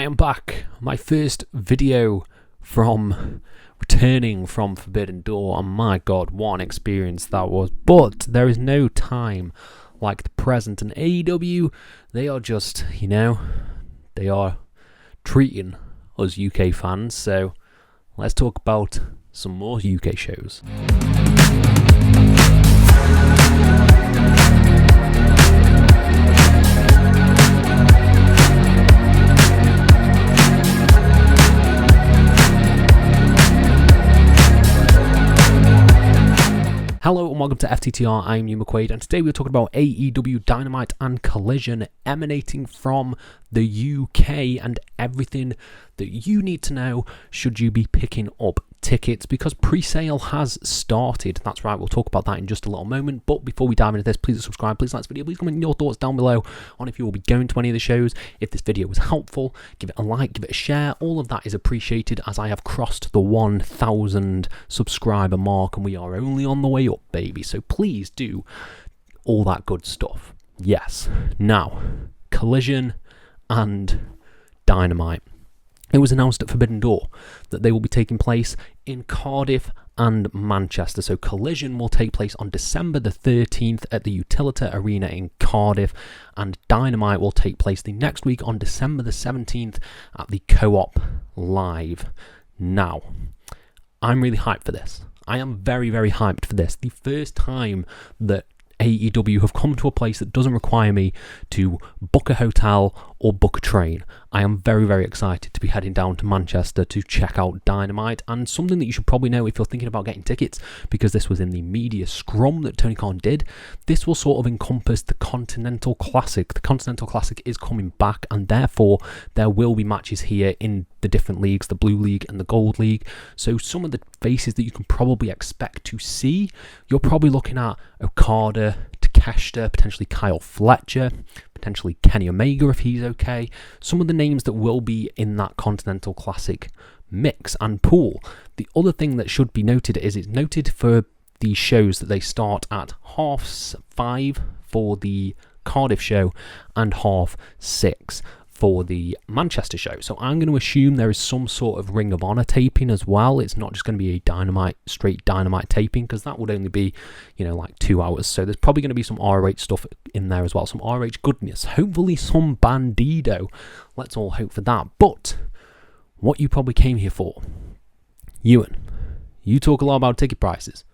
am back. My first video from returning from Forbidden Door, and my god, what an experience that was. But there is no time like the present, and AEW, they are just, they are treating us UK fans. So let's talk about some more UK shows. Hello and welcome to FTTR, I'm Hugh McQuaid, and today we're talking about AEW Dynamite and Collision emanating from the UK and everything that you need to know should you be picking up tickets, because pre-sale has started. That's right, we'll talk about that in just a little moment. But before we dive into this, please subscribe, please like this video, please comment your thoughts down below on if you will be going to any of the shows. If this video was helpful, give it a like, give it a share. All of that is appreciated, as I have crossed the 1,000 subscriber mark and we are only on the way up, baby. So please do all that good stuff. Yes. Now, Collision and Dynamite. It was announced at Forbidden Door that they will be taking place in Cardiff and Manchester. So Collision will take place on December the 13th at the Utilita Arena in Cardiff, and Dynamite will take place the next week on December the 17th at the Co-op Live. Now, I'm really hyped for this. I am very, very hyped for this. The first time that AEW have come to a place that doesn't require me to book a hotel or book a train. I am very, very excited to be heading down to Manchester to check out Dynamite, and something that you should probably know if you're thinking about getting tickets, because this was in the media scrum that Tony Khan did. This will sort of encompass the Continental Classic. The Continental Classic is coming back, and therefore there will be matches here in the different leagues, the Blue League and the Gold League. So some of the faces that you can probably expect to see, you're probably looking at Okada, Takeshita, potentially Kyle Fletcher, potentially Kenny Omega if he's okay. Some of the names that will be in that Continental Classic mix and pool. The other thing that should be noted is it's noted for these shows that they start at 5:30 for the Cardiff show and 6:30 for the Manchester show. So I'm going to assume there is some sort of Ring of Honor taping as well. It's not just going to be a straight Dynamite taping, because that would only be, like 2 hours. So there's probably going to be some ROH stuff in there as well, some ROH goodness. Hopefully some Bandido. Let's all hope for that. But what you probably came here for, Ewan, you talk a lot about ticket prices.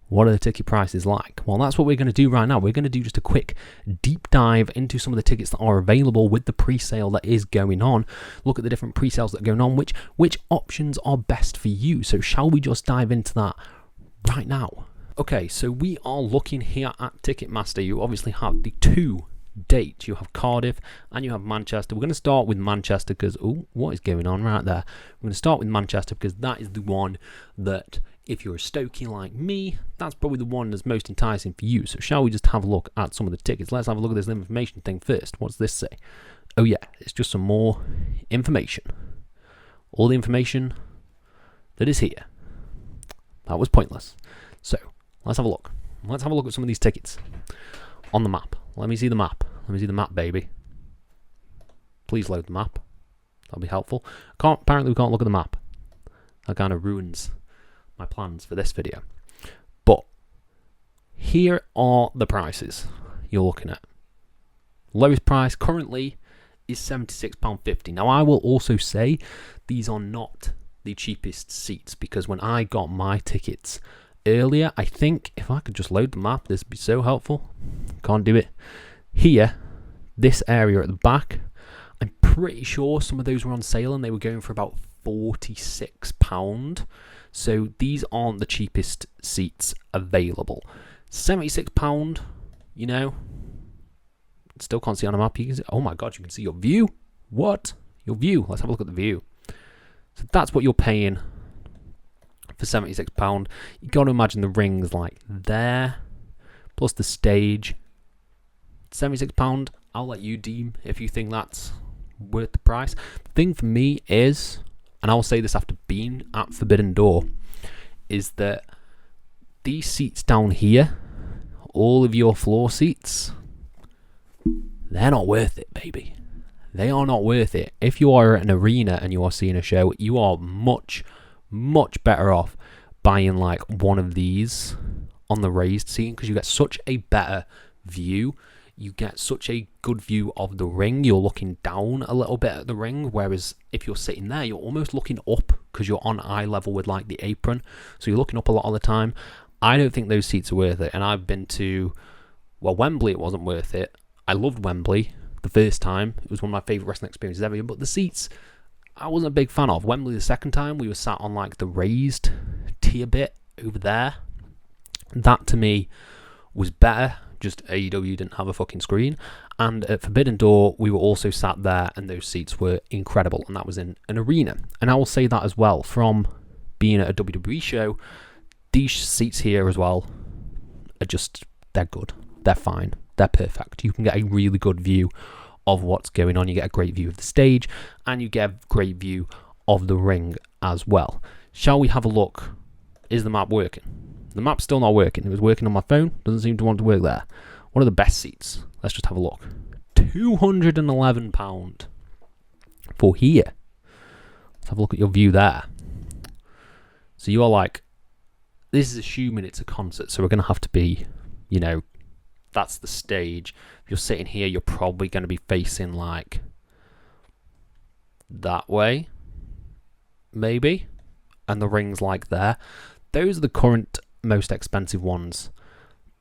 What are the ticket prices like? Well, that's what we're going to do right now. We're going to do just a quick deep dive into some of the tickets that are available with the pre-sale that is going on. Look at the different pre-sales that are going on, which options are best for you. So shall we just dive into that right now? Okay, so we are looking here at Ticketmaster. You obviously have the two dates. You have Cardiff and you have Manchester. We're going to start with Manchester because, what is going on right there? We're going to start with Manchester because that is the one that, if you're a Stokey like me, that's probably the one that's most enticing for you. So shall we just have a look at some of the tickets? Let's have a look at this information thing first. What's this say? Oh yeah, it's just some more information. All the information that is here. That was pointless. So let's have a look. Let's have a look at some of these tickets on the map. Let me see the map. Let me see the map, baby. Please load the map. That'll be helpful. Apparently we can't look at the map. That kind of ruins my plans for this video. But here are the prices you're looking at. Lowest price currently is £76.50. Now I will also say these are not the cheapest seats, because when I got my tickets earlier, I think if I could just load the map, this would be so helpful. Can't do it. Here, this area at the back, I'm pretty sure some of those were on sale and they were going for about £46. So these aren't the cheapest seats available. £76, still can't see on a map. You can see, oh my god, you can see your view. What? Your view. Let's have a look at the view. So that's what you're paying for £76. You got to imagine the rings like there, plus the stage. £76. I'll let you deem if you think that's worth the price. The thing for me is, and I'll say this after being at Forbidden Door, is that these seats down here, all of your floor seats, they're not worth it, baby. they are not worth it. If you are at an arena and you are seeing a show, you are much, much better off buying like one of these on the raised seating, because you get such a better view. You get such a good view of the ring. You're looking down a little bit at the ring, whereas if you're sitting there, you're almost looking up because you're on eye level with like the apron. So you're looking up a lot of the time. I don't think those seats are worth it. And I've been to, well, Wembley, it wasn't worth it. I loved Wembley the first time. It was one of my favourite wrestling experiences ever. But the seats, I wasn't a big fan of. Wembley the second time, we were sat on like the raised tier bit over there. That to me was better. Just AEW didn't have a fucking screen. And at Forbidden Door, we were also sat there, and those seats were incredible, and that was in an arena. And I will say that as well, from being at a WWE show, these seats here as well are just, they're good, they're fine, they're perfect. You can get a really good view of what's going on. You get a great view of the stage, and you get a great view of the ring as well. Shall we have a look? Is the map working? The map's still not working. It was working on my phone. Doesn't seem to want to work there. What are the best seats? Let's just have a look. £211 for here. Let's have a look at your view there. So you are like, this is assuming it's a concert, so we're going to have to be, you know, that's the stage. If you're sitting here, you're probably going to be facing like that way, maybe. And the ring's like there. Those are the current most expensive ones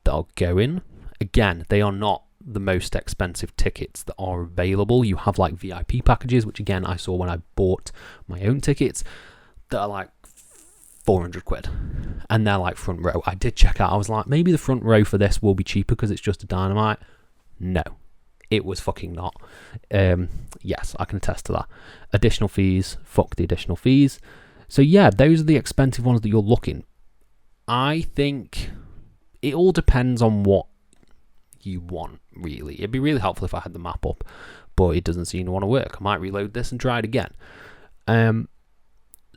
that are going. Again, they are not the most expensive tickets that are available. You have like VIP packages, which again I saw when I bought my own tickets, that are like 400 quid, and they're like front row. I did check out, I was like, maybe the front row for this will be cheaper because it's just a Dynamite. No, it was fucking not. Yes, I can attest to that. Additional fees, fuck the additional fees. So yeah, those are the expensive ones that you're looking. I think it all depends on what you want, really. It'd be really helpful if I had the map up, but it doesn't seem to want to work. I might reload this and try it again.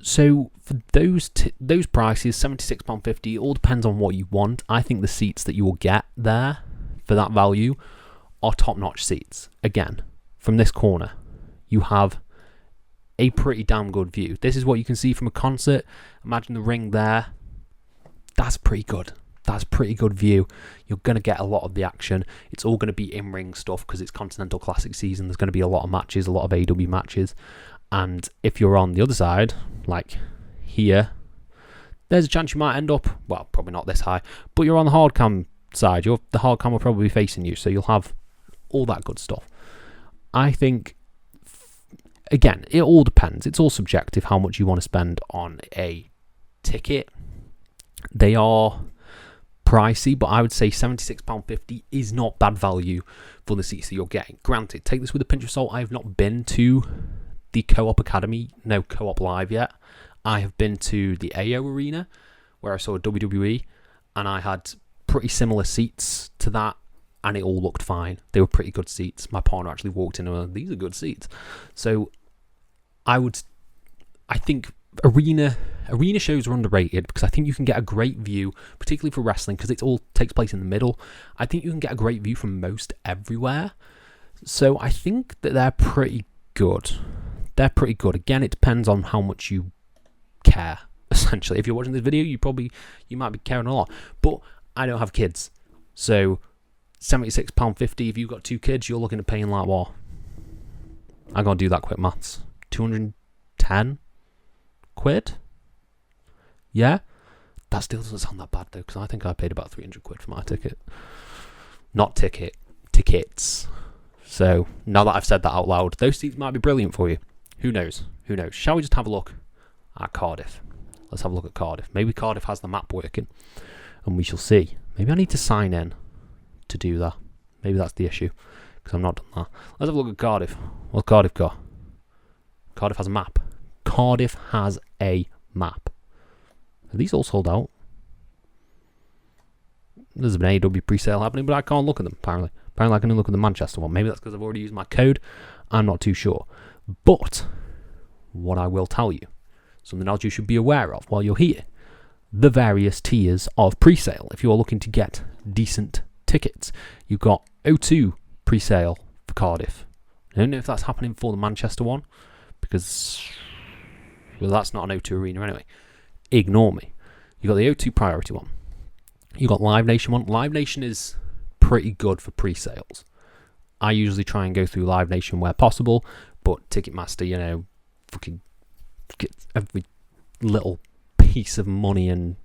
So for those prices, £76.50, it all depends on what you want. I think the seats that you will get there for that value are top-notch seats. Again, from this corner, you have a pretty damn good view. This is what you can see from a concert. Imagine the ring there. That's pretty good. That's pretty good view. You're going to get a lot of the action. It's all going to be in-ring stuff because it's Continental Classic season. There's going to be a lot of matches, a lot of AEW matches. And if you're on the other side, like here, there's a chance you might end up, well, probably not this high, but you're on the hard cam side. The hard cam will probably be facing you, so you'll have all that good stuff. I think, again, it all depends. It's all subjective how much you want to spend on a ticket. They are pricey, but I would say £76.50 is not bad value for the seats that you're getting. Granted, take this with a pinch of salt. I have not been to the Co-op Academy, no Co-op Live yet. I have been to the AO Arena where I saw WWE, and I had pretty similar seats to that, and it all looked fine. They were pretty good seats. My partner actually walked in and went, these are good seats. So I think arena shows are underrated because I think you can get a great view, particularly for wrestling, because it all takes place in the middle. I think you can get a great view from most everywhere. So I think that they're pretty good. They're pretty good. Again, it depends on how much you care, essentially. If you're watching this video, you might be caring a lot. But I don't have kids. So £76.50, if you've got 2 kids, you're looking at paying like what? I'm going to do that quick maths. 210 quid? Yeah? That still doesn't sound that bad though, because I think I paid about 300 quid for my ticket. Not tickets. So now that I've said that out loud, those seats might be brilliant for you. Who knows? Shall we just have a look at Cardiff? Let's have a look at Cardiff. Maybe Cardiff has the map working, and we shall see. Maybe I need to sign in to do that. Maybe that's the issue, because I've not done that. Let's have a look at Cardiff. What's Cardiff got? Cardiff has a map. Cardiff has a map. Are these all sold out? There's an AEW Presale happening, but I can't look at them, apparently. Apparently I can only look at the Manchester one. Maybe that's because I've already used my code. I'm not too sure. But what I will tell you, something else you should be aware of while you're here, the various tiers of Presale. If you're looking to get decent tickets, you've got O2 Presale for Cardiff. I don't know if that's happening for the Manchester one, because that's not an O2 Arena anyway. Ignore me. You got the O2 Priority one. You got Live Nation one. Live Nation is pretty good for pre-sales. I usually try and go through Live Nation where possible, but Ticketmaster, fucking gets every little piece of money and,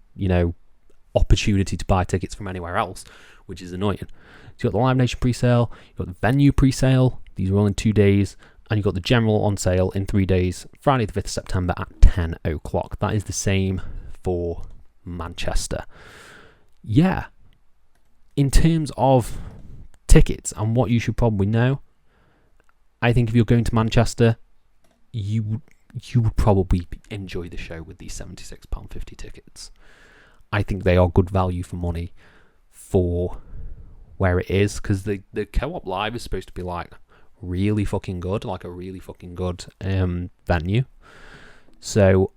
opportunity to buy tickets from anywhere else, which is annoying. So you got the Live Nation pre-sale, you got the venue pre-sale, these are all in 2 days, and you got the general on sale in 3 days, Friday the 5th of September at 10 o'clock. That is the same for Manchester. Yeah, in terms of tickets and what you should probably know, I think if you're going to Manchester, you would probably enjoy the show with these £76.50 tickets. I think they are good value for money for where it is, because the Co-op Live is supposed to be like really fucking good, like a really fucking good venue. So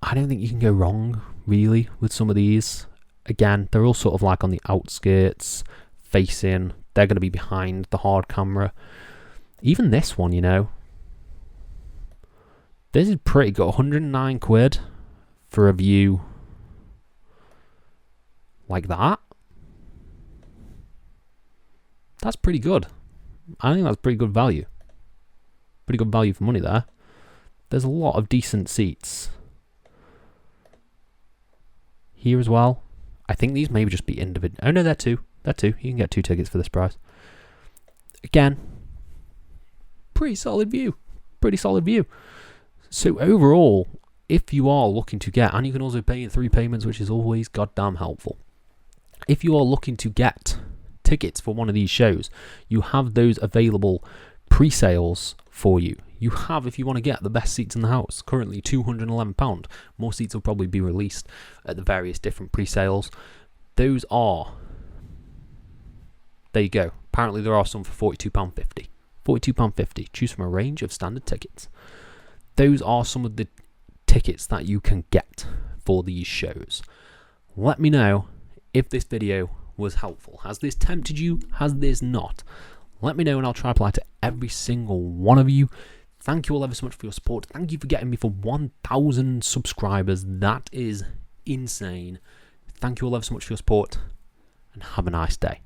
I don't think you can go wrong really with some of these. Again, they're all sort of like on the outskirts, facing. They're going to be behind the hard camera. Even this one, this is pretty good. 109 quid for a view like that. That's pretty good. I think that's pretty good value. Pretty good value for money there. There's a lot of decent seats here as well. I think these maybe just be individual. Oh no, they're two. They're two. You can get 2 tickets for this price. Again, pretty solid view. Pretty solid view. So overall, if you are looking to get, and you can also pay in 3 payments, which is always goddamn helpful. If you are looking to get tickets for one of these shows, you have those available pre-sales for you. You have, if you want to get the best seats in the house, currently £211. More seats will probably be released at the various different pre-sales. Those are, there you go. Apparently there are some for £42.50. £42.50. Choose from a range of standard tickets. Those are some of the tickets that you can get for these shows. Let me know if this video was helpful. Has this tempted you? Has this not? Let me know and I'll try to apply to every single one of you. Thank you all ever so much for your support. Thank you for getting me for 1,000 subscribers. That is insane. Thank you all ever so much for your support and have a nice day.